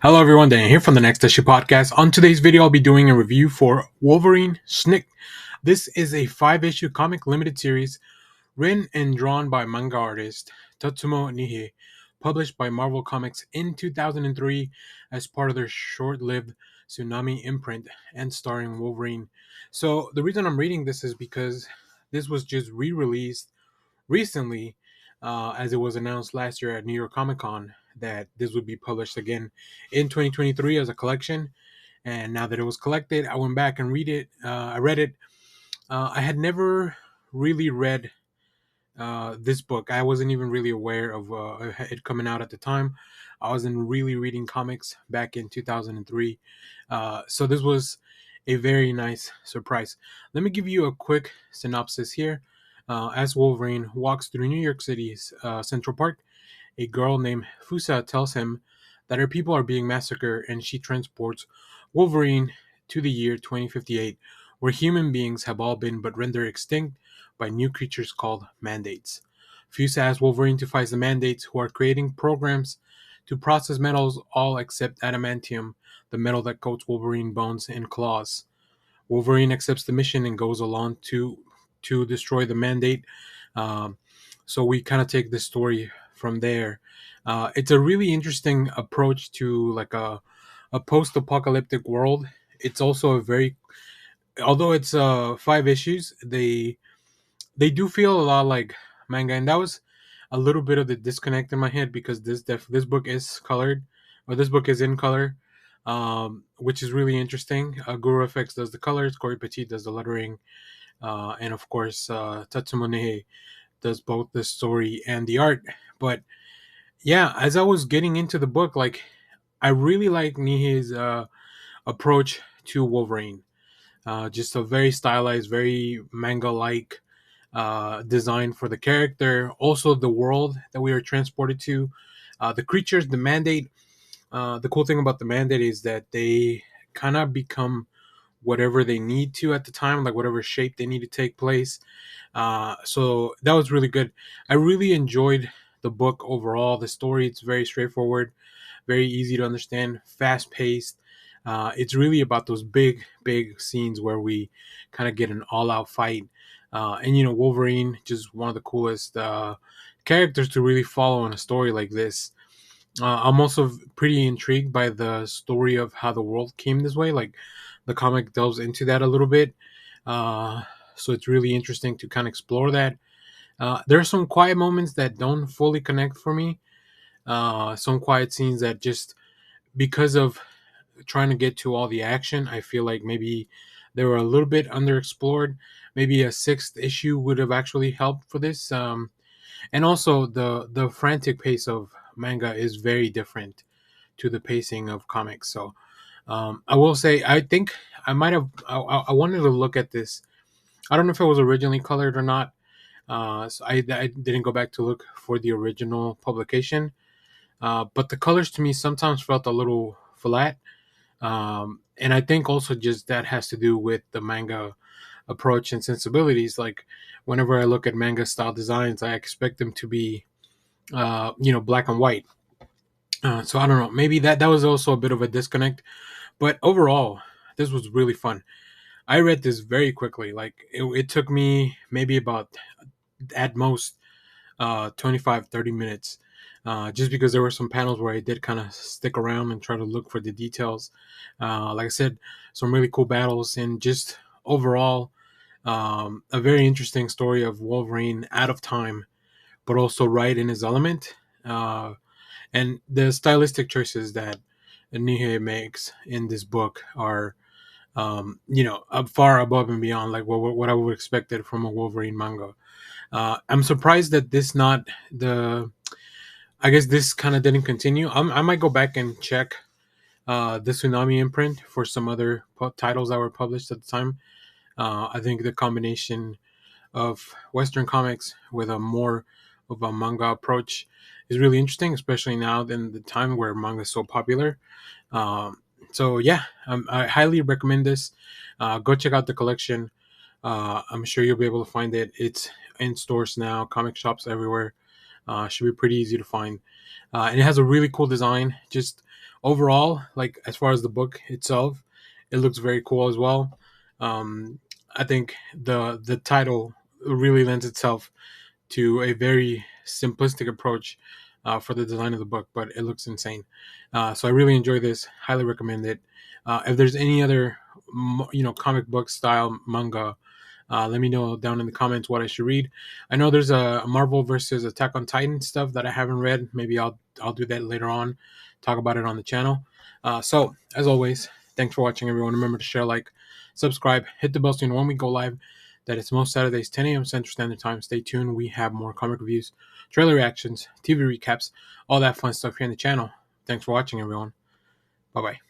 Hello everyone, Dan here from the Next Issue Podcast. On today's video, I'll be doing a review for Wolverine SNIKT. This is a 5-issue comic limited series written and drawn by manga artist Tatsumo Nihei, published by Marvel Comics in 2003 as part of their short-lived Tsunami imprint and starring Wolverine. So the reason I'm reading this is because this was just re-released recently, as it was announced last year at New York Comic Con that this would be published again in 2023 as a collection. And now that it was collected, I went back and read it. I read it. I had never really read this book. I wasn't even really aware of it coming out at the time. I wasn't really reading comics back in 2003. So this was a very nice surprise. Let me give you a quick synopsis here. As Wolverine walks through New York City's Central Park, a girl named Fusa tells him that her people are being massacred, and she transports Wolverine to the year 2058, where human beings have all been but rendered extinct by new creatures called mandates. Fusa asks Wolverine to fight the mandates, who are creating programs to process metals all except adamantium, the metal that coats Wolverine bones and claws. Wolverine accepts the mission and goes along to destroy the mandate. Um, so we kind of take the story from there. It's a really interesting approach to like a post-apocalyptic world. It's also a very, although it's 5 issues, they do feel a lot like manga, and that was a little bit of the disconnect in my head because this book is colored, or this book is in color, which is really interesting. Guru FX does the colors, Corey Petit does the lettering, and of course Tatsumo Nihei does both the story and the art. But yeah, as I was getting into the book, like I really like Nihei's approach to Wolverine. Just a very stylized, very manga-like design for the character. Also, the world that we are transported to, the creatures, the mandate. The cool thing about the mandate is that they kind of become whatever they need to at the time, like whatever shape they need to take place. So that was really good. I really enjoyed the book overall. The story, it's very straightforward, very easy to understand, fast paced. It's really about those big scenes where we kind of get an all out fight. And Wolverine, just one of the coolest characters to really follow in a story like this. I'm also pretty intrigued by the story of how the world came this way. Like the comic delves into that a little bit. Uh, so it's really interesting to kind of explore that. There are some quiet moments that don't fully connect for me. Some quiet scenes that just because of trying to get to all the action, I feel like maybe they were a little bit underexplored. Maybe a sixth issue would have actually helped for this. And also the frantic pace of manga is very different to the pacing of comics. So I will say I think I might have I wanted to look at this. I don't know if it was originally colored or not. So I didn't go back to look for the original publication. But the colors to me sometimes felt a little flat. And I think also just that has to do with the manga approach and sensibilities. Like whenever I look at manga style designs, I expect them to be, black and white. So I don't know. Maybe that was also a bit of a disconnect. But overall, this was really fun. I read this very quickly. Like it took me maybe about at most 25, 30 minutes. Just because there were some panels where I did kind of stick around and try to look for the details. Like I said, some really cool battles and just overall a very interesting story of Wolverine out of time, but also right in his element. And the stylistic choices that Nihei makes in this book are, far above and beyond like what I would expected from a Wolverine manga. I'm surprised that this not the. I guess this kind of didn't continue. I might go back and check the Tsunami imprint for some other titles that were published at the time. I think the combination of Western comics with a more of a manga approach is really interesting, especially now in the time where manga is so popular. Um, so yeah, I highly recommend this. Go check out the collection. I'm sure you'll be able to find it. It's in stores now, comic shops everywhere. Should be pretty easy to find. And it has a really cool design. Just overall, like as far as the book itself, it looks very cool as well. I think the title really lends itself to a very simplistic approach for the design of the book, but it looks insane. So I really enjoy this. Highly recommend it. If there's any other, comic book style manga, let me know down in the comments what I should read. I know there's a Marvel versus Attack on Titan stuff that I haven't read. Maybe I'll do that later on. Talk about it on the channel. So as always, thanks for watching, everyone. Remember to share, like, subscribe, hit the bell so you know when we go live. That is most Saturdays, 10 a.m. Central Standard Time. Stay tuned. We have more comic reviews, trailer reactions, TV recaps, all that fun stuff here on the channel. Thanks for watching, everyone. Bye-bye.